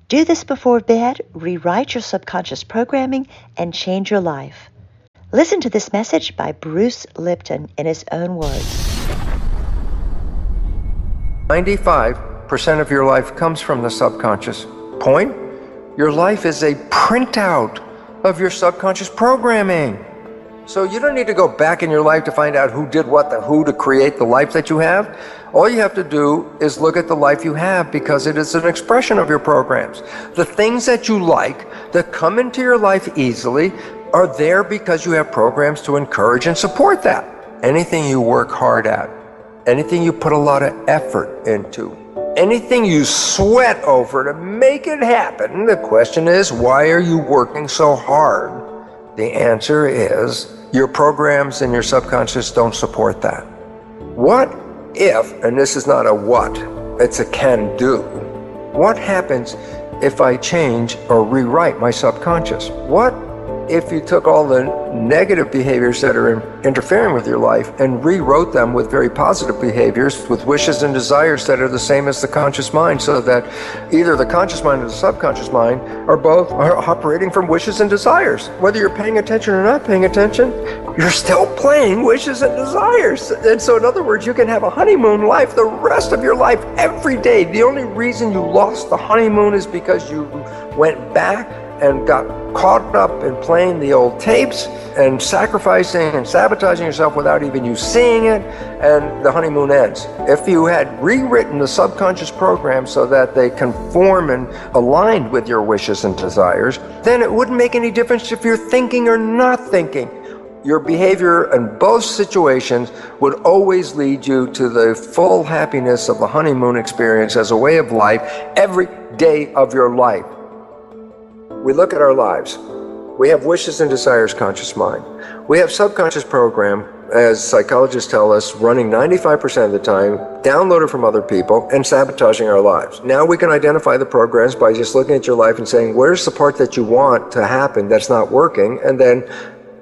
Do this before bed, rewrite your subconscious programming, and change your life. Listen to this message by Bruce Lipton in his own words. 95% of your life comes from the subconscious. Point? Your life is a printout of your subconscious programming. So you don't need to go back in your life to find out who did what, to create the life that you have. All you have to do is look at the life you have, because it is an expression of your programs. The things that you like, that come into your life easily, are there because you have programs to encourage and support that. Anything you work hard at, anything you put a lot of effort into, anything you sweat over to make it happen, the question is, why are you working so hard? The answer is, your programs and your subconscious don't support that. What if, and this is not a what, it's a can do. What happens if I change or rewrite my subconscious? What if you took all the negative behaviors that are interfering with your life and rewrote them with very positive behaviors, with wishes and desires that are the same as the conscious mind, so that either the conscious mind or the subconscious mind are both operating from wishes and desires? Whether you're paying attention or not paying attention, you're still playing wishes and desires. And so in other words, you can have a honeymoon life the rest of your life every day. The only reason you lost the honeymoon is because you went back and got caught up in playing the old tapes and sacrificing and sabotaging yourself without even you seeing it, and the honeymoon ends. If you had rewritten the subconscious program so that they conform and aligned with your wishes and desires, then it wouldn't make any difference if you're thinking or not thinking. Your behavior in both situations would always lead you to the full happiness of the honeymoon experience as a way of life every day of your life. We look at our lives. We have wishes and desires, conscious mind. We have subconscious program, as psychologists tell us, running 95% of the time, downloaded from other people, and sabotaging our lives. Now we can identify the programs by just looking at your life and saying, where's the part that you want to happen that's not working? And then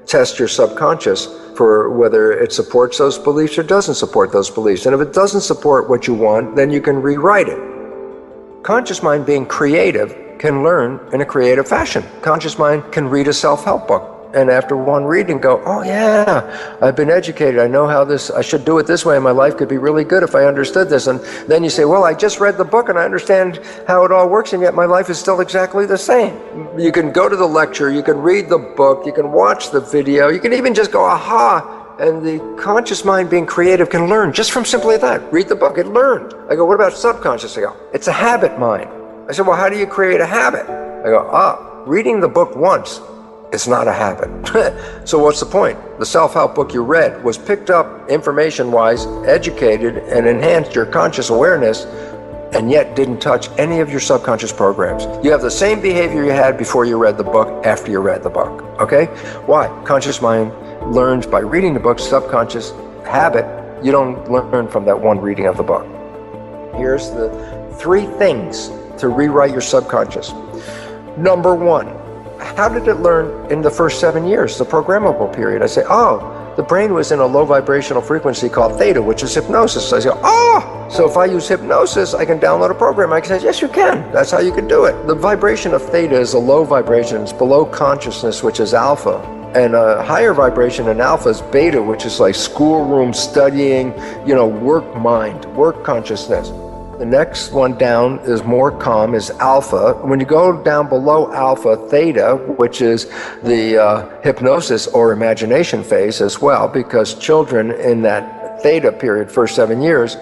test your subconscious for whether it supports those beliefs or doesn't support those beliefs. And if it doesn't support what you want, then you can rewrite it. Conscious mind, being creative, can learn in a creative fashion. Conscious mind can read a self-help book, and after one reading go, oh yeah, I've been educated, I know how I should do it this way, and my life could be really good if I understood this. And then you say, well, I just read the book and I understand how it all works, and yet my life is still exactly the same. You can go to the lecture, you can read the book, you can watch the video, you can even just go, aha. And the conscious mind, being creative, can learn just from simply that. Read the book, it learned. I go, what about subconscious? I go, it's a habit mind. I said, well, how do you create a habit? I go, reading the book once is not a habit. So what's the point? The self-help book you read was picked up information-wise, educated, and enhanced your conscious awareness, and yet didn't touch any of your subconscious programs. You have the same behavior you had before you read the book, after you read the book, okay? Why? Conscious mind learns by reading the book. Subconscious habit, you don't learn from that one reading of the book. Here's the 3 things to rewrite your subconscious. Number 1, how did it learn in the first 7 years, the programmable period? I say, the brain was in a low vibrational frequency called theta, which is hypnosis. So I say, so if I use hypnosis, I can download a program. I can say, yes, you can. That's how you can do it. The vibration of theta is a low vibration. It's below consciousness, which is alpha. And a higher vibration in alpha is beta, which is like schoolroom studying, work mind, work consciousness. The next one down is more calm, is alpha. When you go down below alpha, theta, which is the hypnosis or imagination phase as well, because children in that theta period, first 7 years,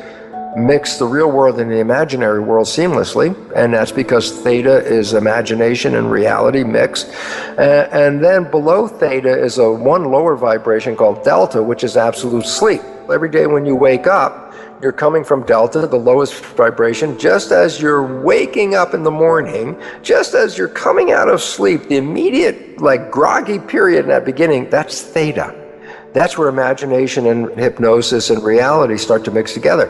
mix the real world and the imaginary world seamlessly, and that's because theta is imagination and reality mixed. And then below theta is one lower vibration called delta, which is absolute sleep. Every day when you wake up, you're coming from delta, the lowest vibration. Just as you're waking up in the morning, just as you're coming out of sleep, the immediate groggy period in that beginning, that's theta. That's where imagination and hypnosis and reality start to mix together.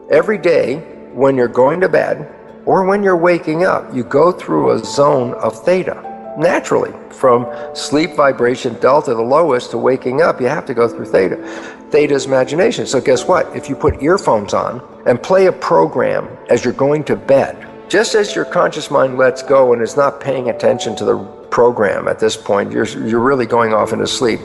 Every day when you're going to bed or when you're waking up, you go through a zone of theta. Naturally, from sleep vibration delta, the lowest, to waking up, you have to go through theta. Theta is imagination. So guess what? If you put earphones on and play a program as you're going to bed, Just as your conscious mind lets go and is not paying attention to the program at this point, you're really going off into sleep.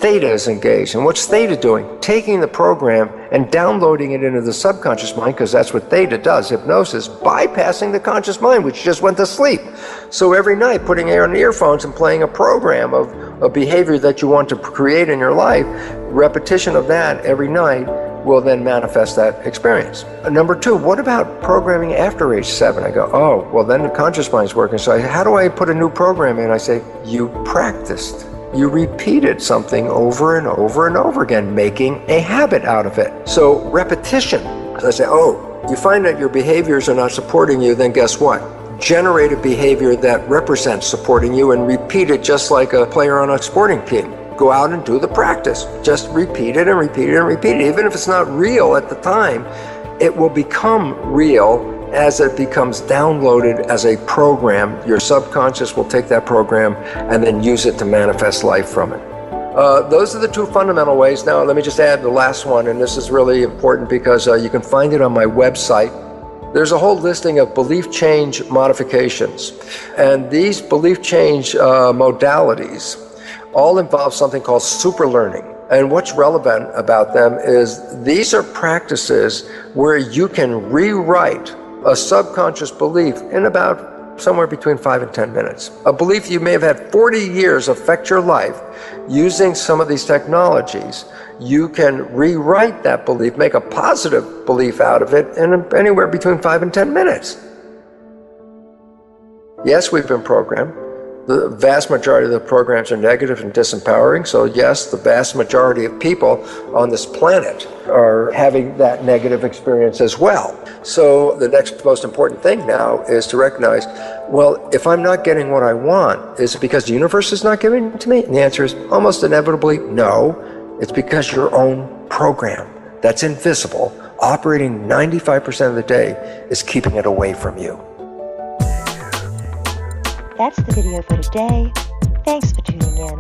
Theta is engaged. And what's theta doing? Taking the program and downloading it into the subconscious mind, because that's what theta does, hypnosis, bypassing the conscious mind, which just went to sleep. So every night, putting on earphones and playing a program of a behavior that you want to create in your life, repetition of that every night will then manifest that experience. Number two, what about programming after age 7? I go, oh, well then the conscious mind's working. So how do I put a new program in? I say, you practiced. You repeated something over and over and over again, making a habit out of it. So repetition. So I say, oh, you find that your behaviors are not supporting you, then guess what? Generate a behavior that represents supporting you and repeat it just like a player on a sporting team. Go out and do the practice. Just repeat it and repeat it and repeat it. Even if it's not real at the time, it will become real as it becomes downloaded as a program. Your subconscious will take that program and then use it to manifest life from it. Those are the two fundamental ways. Now, let me just add the last one, and this is really important because you can find it on my website. There's a whole listing of belief change modifications. And these belief change modalities all involve something called super learning. And what's relevant about them is these are practices where you can rewrite a subconscious belief in about somewhere between 5 and 10 minutes. A belief you may have had 40 years affect your life. Using some of these technologies, you can rewrite that belief, make a positive belief out of it in anywhere between 5 and 10 minutes. Yes, we've been programmed. The vast majority of the programs are negative and disempowering. So yes, the vast majority of people on this planet are having that negative experience as well. So the next most important thing now is to recognize, well, if I'm not getting what I want, is it because the universe is not giving it to me? And the answer is almost inevitably no. It's because your own program that's invisible, operating 95% of the day, is keeping it away from you. That's the video for today. Thanks for tuning in.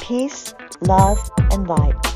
Peace, love, and light.